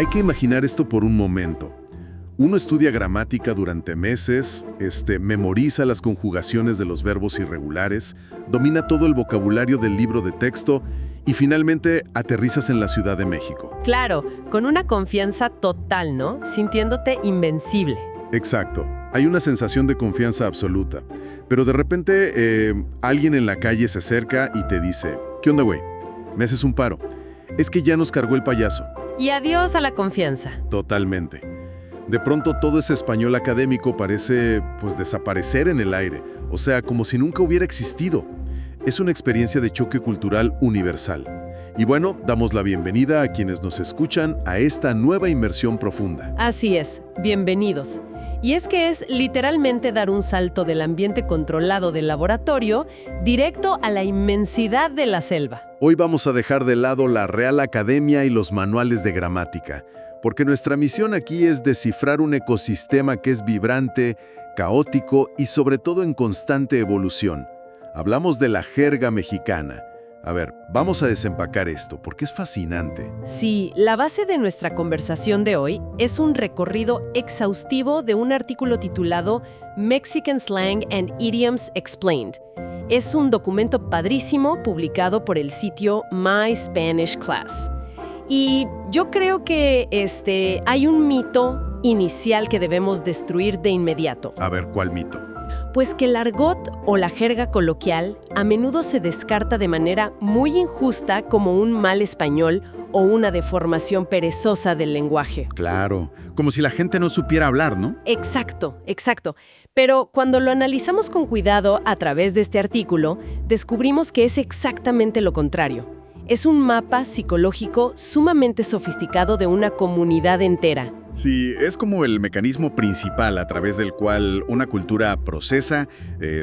hay que imaginar esto por un momento. Uno estudia gramática durante meses, memoriza las conjugaciones de los verbos irregulares, domina todo el vocabulario del libro de texto y finalmente aterrizas en la Ciudad de México. Claro, con una confianza total, ¿no? Sintiéndote invencible. Exacto. Hay una sensación de confianza absoluta. Pero de repente alguien en la calle se acerca y te dice, ¿qué onda, güey? ¿Me haces un paro? Es que ya nos cargó el payaso. Y adiós a la confianza. Totalmente. De pronto todo ese español académico parece, desaparecer en el aire. O sea, como si nunca hubiera existido. Es una experiencia de choque cultural universal. Y bueno, damos la bienvenida a quienes nos escuchan a esta nueva inmersión profunda. Así es, bienvenidos. Y es que es literalmente dar un salto del ambiente controlado del laboratorio directo a la inmensidad de la selva. Hoy vamos a dejar de lado la Real Academia y los manuales de gramática, porque nuestra misión aquí es descifrar un ecosistema que es vibrante, caótico y sobre todo en constante evolución. Hablamos de la jerga mexicana. A ver, vamos a desempacar esto, porque es fascinante. Sí, la base de nuestra conversación de hoy es un recorrido exhaustivo de un artículo titulado Mexican Slang and Idioms Explained. Es un documento padrísimo publicado por el sitio My Spanish Class. Y yo creo que hay un mito inicial que debemos destruir de inmediato. A ver, ¿cuál mito? Pues que el argot o la jerga coloquial a menudo se descarta de manera muy injusta como un mal español o una deformación perezosa del lenguaje. Claro, como si la gente no supiera hablar, ¿no? Exacto, exacto. Pero cuando lo analizamos con cuidado a través de este artículo, descubrimos que es exactamente lo contrario. Es un mapa psicológico sumamente sofisticado de una comunidad entera. Sí, es como el mecanismo principal a través del cual una cultura procesa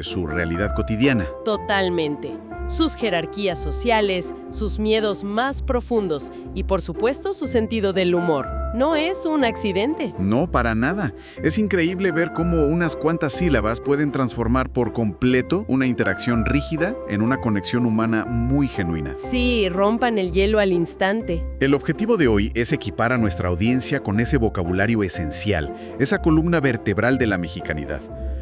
su realidad cotidiana. Totalmente. Sus jerarquías sociales, sus miedos más profundos y, por supuesto, su sentido del humor. No es un accidente. No, para nada. Es increíble ver cómo unas cuantas sílabas pueden transformar por completo una interacción rígida en una conexión humana muy genuina. Sí, rompan el hielo al instante. El objetivo de hoy es equipar a nuestra audiencia con ese vocabulario esencial, esa columna vertebral de la mexicanidad.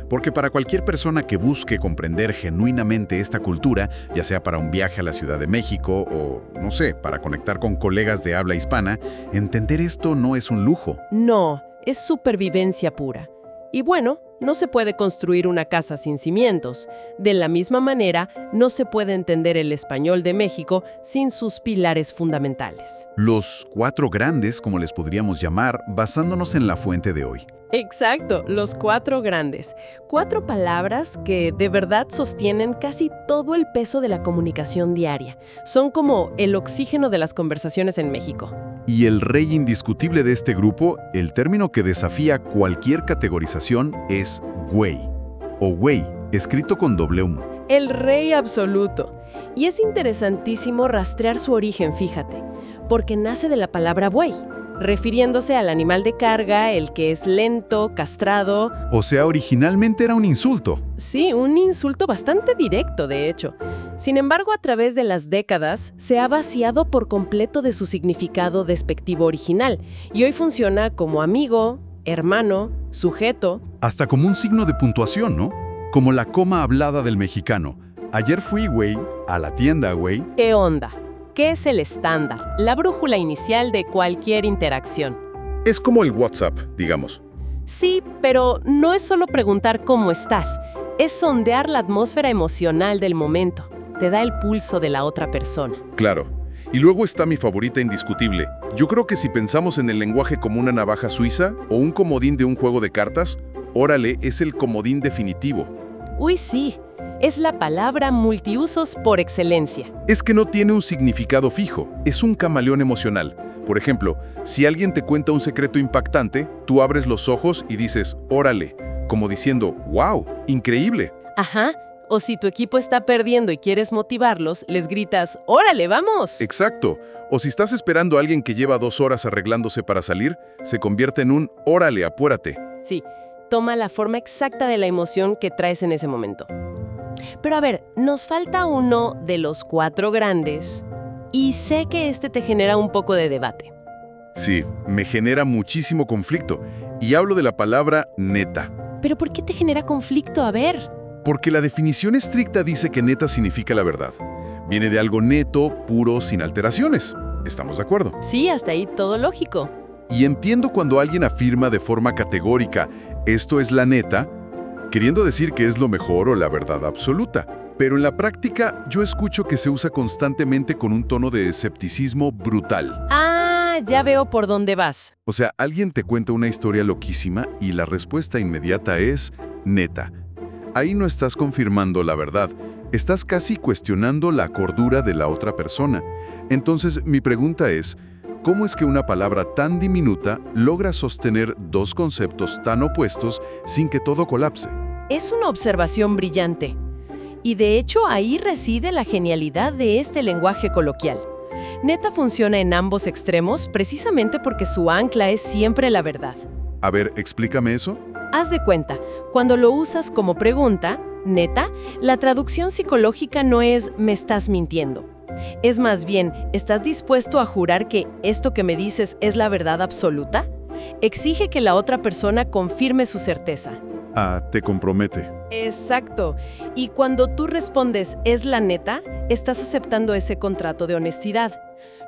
Porque para cualquier persona que busque comprender genuinamente esta cultura, ya sea para un viaje a la Ciudad de México o, no sé, para conectar con colegas de habla hispana, entender esto no es un lujo. No, es supervivencia pura. Y bueno, no se puede construir una casa sin cimientos. De la misma manera, no se puede entender el español de México sin sus pilares fundamentales. Los 4 grandes, como les podríamos llamar, basándonos en la fuente de hoy. Exacto, los 4 grandes. 4 palabras que de verdad sostienen casi todo el peso de la comunicación diaria. Son como el oxígeno de las conversaciones en México. Y el rey indiscutible de este grupo, el término que desafía cualquier categorización es güey, o güey, escrito con W. El rey absoluto. Y es interesantísimo rastrear su origen, fíjate, porque nace de la palabra buey, refiriéndose al animal de carga, el que es lento, castrado. O sea, originalmente era un insulto. Sí, un insulto bastante directo, de hecho. Sin embargo, a través de las décadas, se ha vaciado por completo de su significado despectivo original, y hoy funciona como amigo, hermano, sujeto. Hasta como un signo de puntuación, ¿no? Como la coma hablada del mexicano. Ayer fui, güey, a la tienda, güey. ¿Qué onda? ¿Qué es el estándar? La brújula inicial de cualquier interacción. Es como el WhatsApp, digamos. Sí, pero no es solo preguntar cómo estás, es sondear la atmósfera emocional del momento. Te da el pulso de la otra persona. Claro. Y luego está mi favorita indiscutible. Yo creo que si pensamos en el lenguaje como una navaja suiza o un comodín de un juego de cartas, órale es el comodín definitivo. Uy, sí. Es la palabra multiusos por excelencia. Es que no tiene un significado fijo, es un camaleón emocional. Por ejemplo, si alguien te cuenta un secreto impactante, tú abres los ojos y dices, órale, como diciendo, wow, increíble. Ajá. O si tu equipo está perdiendo y quieres motivarlos, les gritas, ¡órale, vamos! Exacto. O si estás esperando a alguien que lleva 2 horas arreglándose para salir, se convierte en un órale, apúrate. Sí, toma la forma exacta de la emoción que traes en ese momento. Pero a ver, nos falta uno de los 4 grandes y sé que este te genera un poco de debate. Sí, me genera muchísimo conflicto. Y hablo de la palabra neta. ¿Pero por qué te genera conflicto? A ver. Porque la definición estricta dice que neta significa la verdad. Viene de algo neto, puro, sin alteraciones. ¿Estamos de acuerdo? Sí, hasta ahí todo lógico. Y entiendo cuando alguien afirma de forma categórica, esto es la neta, queriendo decir que es lo mejor o la verdad absoluta. Pero en la práctica yo escucho que se usa constantemente con un tono de escepticismo brutal. Ah, ya veo por dónde vas. O sea, alguien te cuenta una historia loquísima y la respuesta inmediata es neta. Ahí no estás confirmando la verdad, estás casi cuestionando la cordura de la otra persona. Entonces, mi pregunta es, ¿cómo es que una palabra tan diminuta logra sostener dos conceptos tan opuestos sin que todo colapse? Es una observación brillante. Y de hecho ahí reside la genialidad de este lenguaje coloquial. Neta funciona en ambos extremos precisamente porque su ancla es siempre la verdad. A ver, explícame eso. Haz de cuenta, cuando lo usas como pregunta, neta, la traducción psicológica no es «me estás mintiendo». Es más bien, ¿estás dispuesto a jurar que esto que me dices es la verdad absoluta? Exige que la otra persona confirme su certeza. Ah, te compromete. Exacto. Y cuando tú respondes «es la neta», estás aceptando ese contrato de honestidad.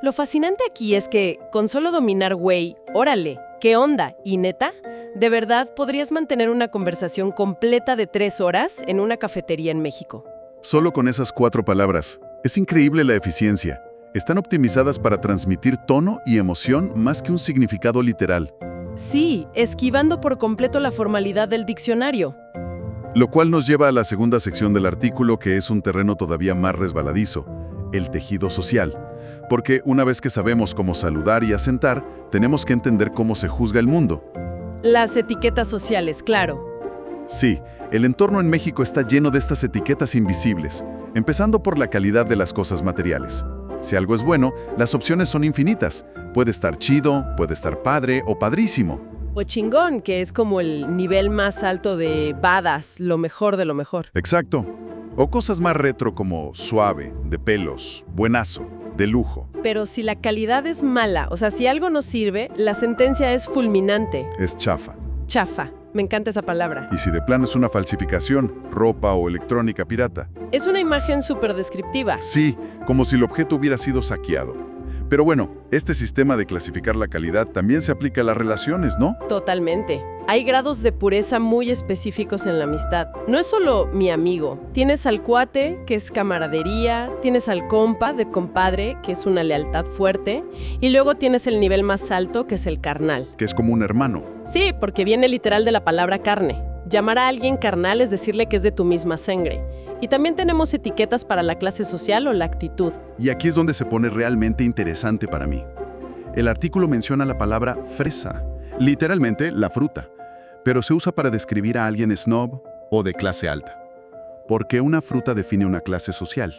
Lo fascinante aquí es que, con solo dominar güey, órale, ¿qué onda? ¿Y neta? De verdad, podrías mantener una conversación completa de 3 horas en una cafetería en México. Solo con esas 4 palabras. Es increíble la eficiencia. Están optimizadas para transmitir tono y emoción más que un significado literal. Sí, esquivando por completo la formalidad del diccionario. Lo cual nos lleva a la segunda sección del artículo, que es un terreno todavía más resbaladizo, el tejido social. Porque una vez que sabemos cómo saludar y asentar, tenemos que entender cómo se juzga el mundo. Las etiquetas sociales, claro. Sí, el entorno en México está lleno de estas etiquetas invisibles, empezando por la calidad de las cosas materiales. Si algo es bueno, las opciones son infinitas. Puede estar chido, puede estar padre o padrísimo. O chingón, que es como el nivel más alto de badass, lo mejor de lo mejor. Exacto. O cosas más retro como suave, de pelos, buenazo, de lujo. Pero si la calidad es mala, o sea, si algo no sirve, la sentencia es fulminante. Es chafa. Chafa. Me encanta esa palabra. Y si de plano es una falsificación, ropa o electrónica pirata. Es una imagen súper descriptiva. Sí, como si el objeto hubiera sido saqueado. Pero bueno, este sistema de clasificar la calidad también se aplica a las relaciones, ¿no? Totalmente. Hay grados de pureza muy específicos en la amistad. No es solo mi amigo. Tienes al cuate, que es camaradería, tienes al compa, de compadre, que es una lealtad fuerte, y luego tienes el nivel más alto, que es el carnal. Que es como un hermano. Sí, porque viene literal de la palabra carne. Llamar a alguien carnal es decirle que es de tu misma sangre. Y también tenemos etiquetas para la clase social o la actitud. Y aquí es donde se pone realmente interesante para mí. El artículo menciona la palabra fresa, literalmente la fruta, pero se usa para describir a alguien snob o de clase alta. ¿Por qué una fruta define una clase social?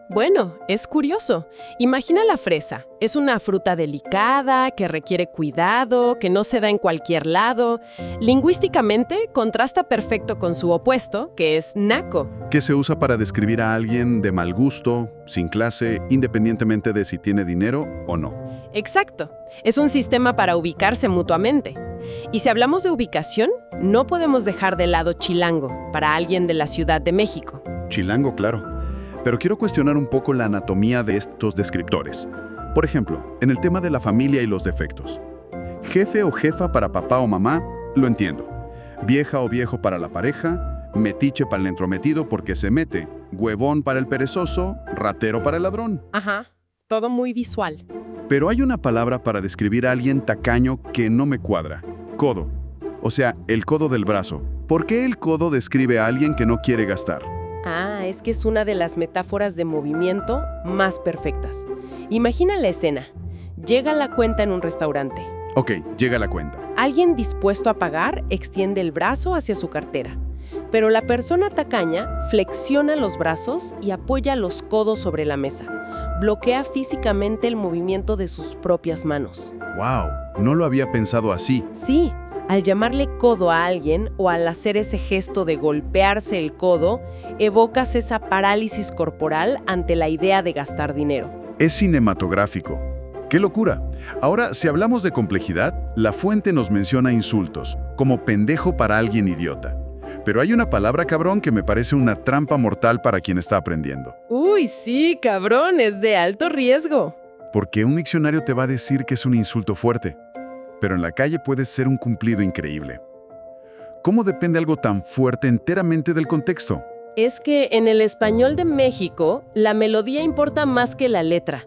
Bueno, es curioso. Imagina la fresa. Es una fruta delicada, que requiere cuidado, que no se da en cualquier lado. Lingüísticamente, contrasta perfecto con su opuesto, que es naco. Que se usa para describir a alguien de mal gusto, sin clase, independientemente de si tiene dinero o no. Exacto. Es un sistema para ubicarse mutuamente. Y si hablamos de ubicación, no podemos dejar de lado chilango, para alguien de la Ciudad de México. Chilango, claro. Pero quiero cuestionar un poco la anatomía de estos descriptores. Por ejemplo, en el tema de la familia y los defectos. Jefe o jefa para papá o mamá, lo entiendo. Vieja o viejo para la pareja, metiche para el entrometido porque se mete, huevón para el perezoso, ratero para el ladrón. Ajá, todo muy visual. Pero hay una palabra para describir a alguien tacaño que no me cuadra. Codo. O sea, el codo del brazo. ¿Por qué el codo describe a alguien que no quiere gastar? Ah, es que es una de las metáforas de movimiento más perfectas. Imagina la escena. Llega la cuenta en un restaurante. Ok, llega la cuenta. Alguien dispuesto a pagar extiende el brazo hacia su cartera. Pero la persona tacaña flexiona los brazos y apoya los codos sobre la mesa. Bloquea físicamente el movimiento de sus propias manos. ¡Wow! No lo había pensado así. Sí. Al llamarle codo a alguien o al hacer ese gesto de golpearse el codo, evocas esa parálisis corporal ante la idea de gastar dinero. Es cinematográfico. ¡Qué locura! Ahora, si hablamos de complejidad, la fuente nos menciona insultos, como pendejo para alguien idiota. Pero hay una palabra cabrón que me parece una trampa mortal para quien está aprendiendo. Uy, sí, cabrón, es de alto riesgo. Porque un diccionario te va a decir que es un insulto fuerte, pero en la calle puede ser un cumplido increíble. ¿Cómo depende algo tan fuerte enteramente del contexto? Es que en el español de México, la melodía importa más que la letra.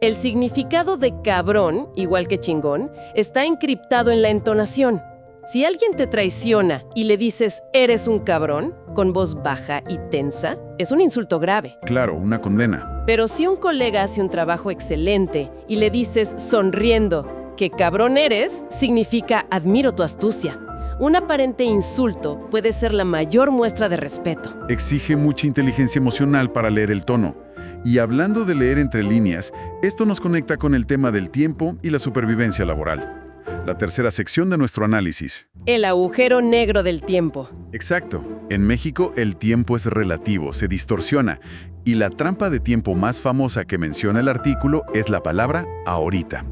El significado de cabrón, igual que chingón, está encriptado en la entonación. Si alguien te traiciona y le dices «eres un cabrón», con voz baja y tensa, es un insulto grave. Claro, una condena. Pero si un colega hace un trabajo excelente y le dices sonriendo «qué cabrón eres», significa «admiro tu astucia». Un aparente insulto puede ser la mayor muestra de respeto. Exige mucha inteligencia emocional para leer el tono. Y hablando de leer entre líneas, esto nos conecta con el tema del tiempo y la supervivencia laboral. La tercera sección de nuestro análisis. El agujero negro del tiempo. Exacto. En México el tiempo es relativo, se distorsiona. Y la trampa de tiempo más famosa que menciona el artículo es la palabra ahorita.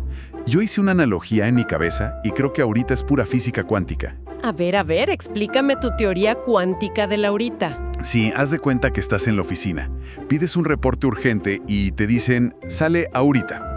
Yo hice una analogía en mi cabeza y creo que ahorita es pura física cuántica. A ver, explícame tu teoría cuántica del ahorita. Sí, haz de cuenta que estás en la oficina. Pides un reporte urgente y te dicen, sale ahorita.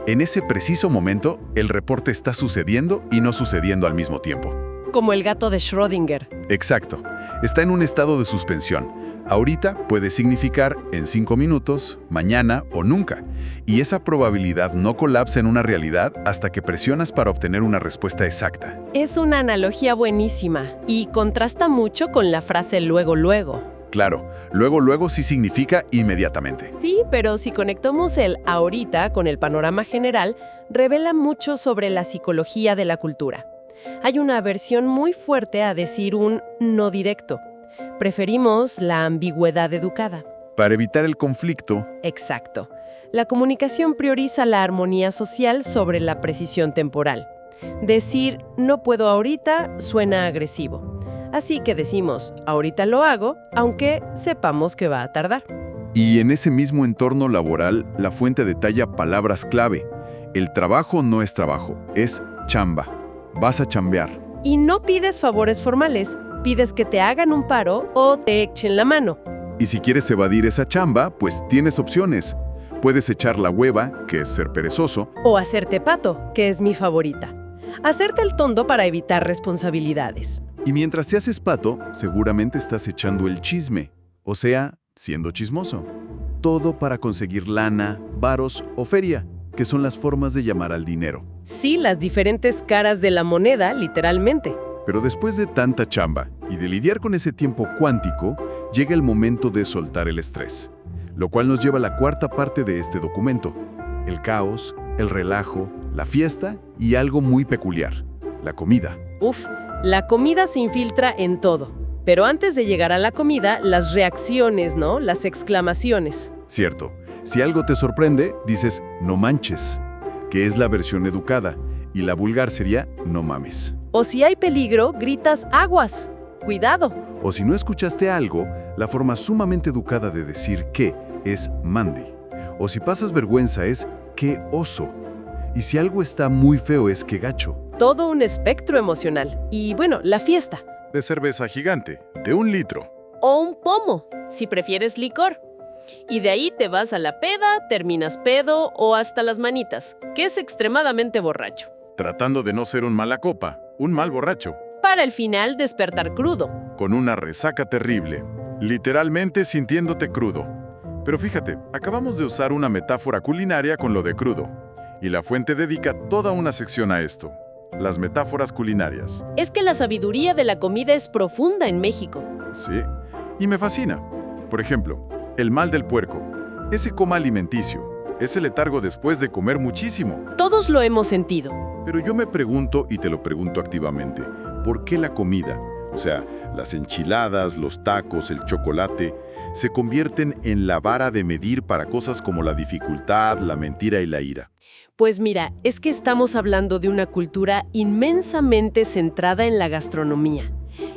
En ese preciso momento, el reporte está sucediendo y no sucediendo al mismo tiempo. Como el gato de Schrödinger. Exacto. Está en un estado de suspensión. Ahorita puede significar en 5 minutos, mañana o nunca. Y esa probabilidad no colapsa en una realidad hasta que presionas para obtener una respuesta exacta. Es una analogía buenísima y contrasta mucho con la frase luego, luego. Claro, luego sí significa inmediatamente. Sí, pero si conectamos el ahorita con el panorama general, revela mucho sobre la psicología de la cultura. Hay una aversión muy fuerte a decir un no directo. Preferimos la ambigüedad educada. Para evitar el conflicto. Exacto. La comunicación prioriza la armonía social sobre la precisión temporal. Decir no puedo ahorita suena agresivo. Así que decimos, ahorita lo hago, aunque sepamos que va a tardar. Y en ese mismo entorno laboral, la fuente detalla palabras clave. El trabajo no es trabajo, es chamba. Vas a chambear. Y no pides favores formales, pides que te hagan un paro o te echen la mano. Y si quieres evadir esa chamba, pues tienes opciones. Puedes echar la hueva, que es ser perezoso. O hacerte pato, que es mi favorita. Hacerte el tonto para evitar responsabilidades. Y mientras te haces pato, seguramente estás echando el chisme, o sea, siendo chismoso. Todo para conseguir lana, varos o feria, que son las formas de llamar al dinero. Sí, las diferentes caras de la moneda, literalmente. Pero después de tanta chamba y de lidiar con ese tiempo cuántico, llega el momento de soltar el estrés, lo cual nos lleva a la cuarta parte de este documento: el caos, el relajo, la fiesta y algo muy peculiar: la comida. Uf, la comida se infiltra en todo. Pero antes de llegar a la comida, las reacciones, ¿no? Las exclamaciones. Cierto. Si algo te sorprende, dices «no manches», que es la versión educada, y la vulgar sería «no mames». O si hay peligro, gritas «aguas», «cuidado». O si no escuchaste algo, la forma sumamente educada de decir «qué» es «mande». O si pasas vergüenza es «qué oso». Y si algo está muy feo es «qué gacho». Todo un espectro emocional. Y bueno, la fiesta. De cerveza gigante, de 1 litro. O un pomo, si prefieres licor. Y de ahí te vas a la peda, terminas pedo o hasta las manitas, que es extremadamente borracho. Tratando de no ser un mala copa, un mal borracho. Para el final despertar crudo. Con una resaca terrible, literalmente sintiéndote crudo. Pero fíjate, acabamos de usar una metáfora culinaria con lo de crudo. Y la fuente dedica toda una sección a esto: las metáforas culinarias. Es que la sabiduría de la comida es profunda en México. Sí, y me fascina. Por ejemplo, el mal del puerco, ese coma alimenticio, ese letargo después de comer muchísimo. Todos lo hemos sentido. Pero yo me pregunto, y te lo pregunto activamente, ¿por qué la comida, o sea, las enchiladas, los tacos, el chocolate, se convierten en la vara de medir para cosas como la dificultad, la mentira y la ira? Pues mira, es que estamos hablando de una cultura inmensamente centrada en la gastronomía.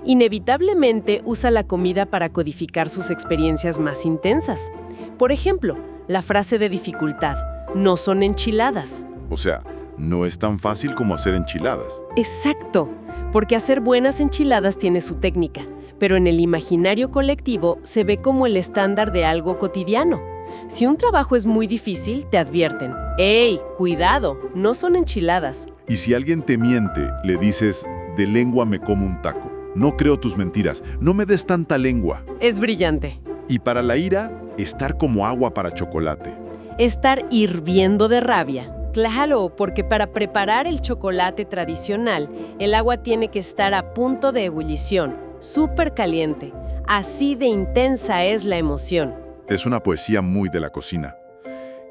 Inevitablemente usa la comida para codificar sus experiencias más intensas. Por ejemplo, la frase de dificultad, no son enchiladas. O sea, no es tan fácil como hacer enchiladas. Exacto, porque hacer buenas enchiladas tiene su técnica, pero en el imaginario colectivo se ve como el estándar de algo cotidiano. Si un trabajo es muy difícil, te advierten: ¡Ey, cuidado! No son enchiladas. Y si alguien te miente, le dices, de lengua me como un taco. No creo tus mentiras, no me des tanta lengua. Es brillante. Y para la ira, estar como agua para chocolate. Estar hirviendo de rabia. Claro, porque para preparar el chocolate tradicional, el agua tiene que estar a punto de ebullición, súper caliente. Así de intensa es la emoción. Es una poesía muy de la cocina.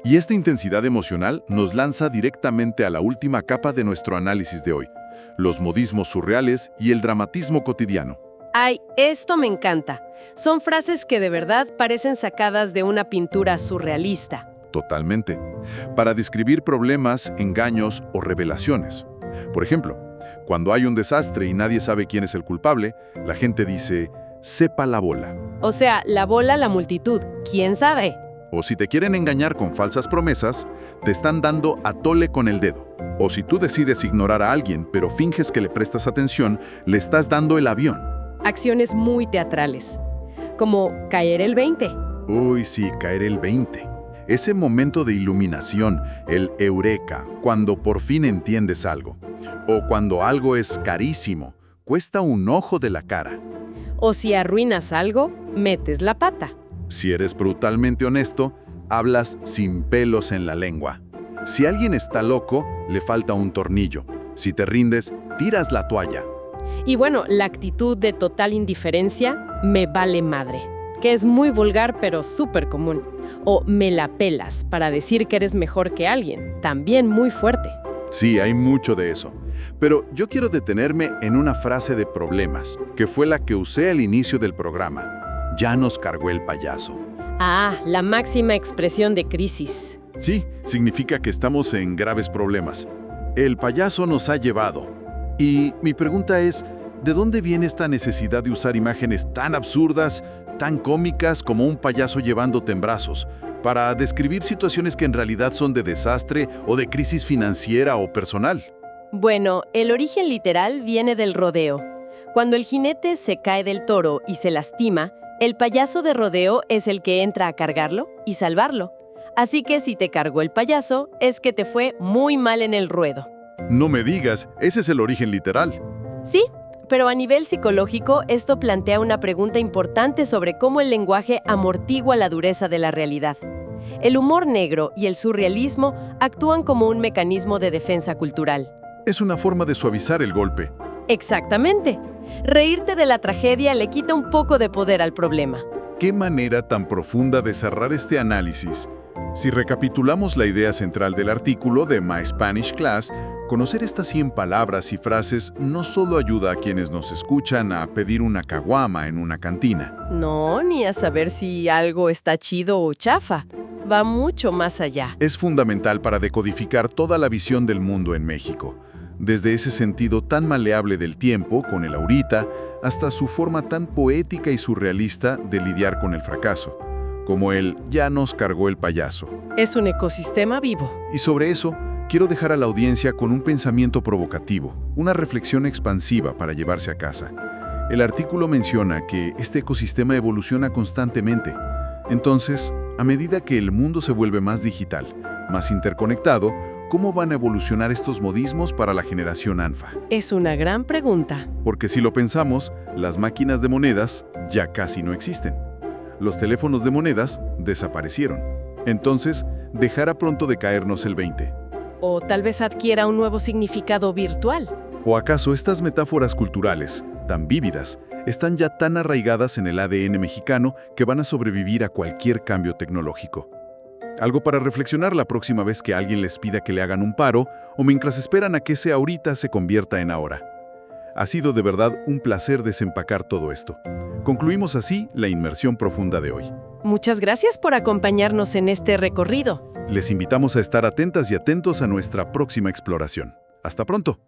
Y esta intensidad emocional nos lanza directamente a la última capa de nuestro análisis de hoy: los modismos surreales y el dramatismo cotidiano. ¡Ay, esto me encanta! Son frases que de verdad parecen sacadas de una pintura surrealista. Totalmente. Para describir problemas, engaños o revelaciones. Por ejemplo, cuando hay un desastre y nadie sabe quién es el culpable, la gente dice, sepa la bola. O sea, la bola, la multitud. ¿Quién sabe? O si te quieren engañar con falsas promesas, te están dando a tole con el dedo. O si tú decides ignorar a alguien, pero finges que le prestas atención, le estás dando el avión. Acciones muy teatrales, como caer el 20. Uy, sí, caer el 20. Ese momento de iluminación, el eureka, cuando por fin entiendes algo. O cuando algo es carísimo, cuesta un ojo de la cara. O si arruinas algo, metes la pata. Si eres brutalmente honesto, hablas sin pelos en la lengua. Si alguien está loco, le falta un tornillo. Si te rindes, tiras la toalla. Y bueno, la actitud de total indiferencia, me vale madre, que es muy vulgar pero súper común. O me la pelas, para decir que eres mejor que alguien, también muy fuerte. Sí, hay mucho de eso. Pero yo quiero detenerme en una frase de problemas, que fue la que usé al inicio del programa. Ya nos cargó el payaso. Ah, la máxima expresión de crisis. Sí, significa que estamos en graves problemas. El payaso nos ha llevado. Y mi pregunta es, ¿de dónde viene esta necesidad de usar imágenes tan absurdas, tan cómicas como un payaso llevándote en brazos, para describir situaciones que en realidad son de desastre o de crisis financiera o personal? Bueno, el origen literal viene del rodeo. Cuando el jinete se cae del toro y se lastima, el payaso de rodeo es el que entra a cargarlo y salvarlo. Así que si te cargó el payaso, es que te fue muy mal en el ruedo. No me digas, ese es el origen literal. Sí, pero a nivel psicológico, esto plantea una pregunta importante sobre cómo el lenguaje amortigua la dureza de la realidad. El humor negro y el surrealismo actúan como un mecanismo de defensa cultural. Es una forma de suavizar el golpe. Exactamente. Reírte de la tragedia le quita un poco de poder al problema. ¿Qué manera tan profunda de cerrar este análisis? Si recapitulamos la idea central del artículo de My Spanish Class, conocer estas 100 palabras y frases no solo ayuda a quienes nos escuchan a pedir una caguama en una cantina. No, ni a saber si algo está chido o chafa. Va mucho más allá. Es fundamental para decodificar toda la visión del mundo en México. Desde ese sentido tan maleable del tiempo, con el ahorita, hasta su forma tan poética y surrealista de lidiar con el fracaso, como el ya nos cargó el payaso. Es un ecosistema vivo. Y sobre eso, quiero dejar a la audiencia con un pensamiento provocativo, una reflexión expansiva para llevarse a casa. El artículo menciona que este ecosistema evoluciona constantemente. Entonces, a medida que el mundo se vuelve más digital, más interconectado, ¿cómo van a evolucionar estos modismos para la generación ANFA? Es una gran pregunta. Porque si lo pensamos, las máquinas de monedas ya casi no existen. Los teléfonos de monedas desaparecieron. Entonces, dejará pronto de caernos el 20. O tal vez adquiera un nuevo significado virtual. ¿O acaso estas metáforas culturales, tan vívidas, están ya tan arraigadas en el ADN mexicano que van a sobrevivir a cualquier cambio tecnológico? Algo para reflexionar la próxima vez que alguien les pida que le hagan un paro o mientras esperan a que ese ahorita se convierta en ahora. Ha sido de verdad un placer desempacar todo esto. Concluimos así la inmersión profunda de hoy. Muchas gracias por acompañarnos en este recorrido. Les invitamos a estar atentas y atentos a nuestra próxima exploración. ¡Hasta pronto!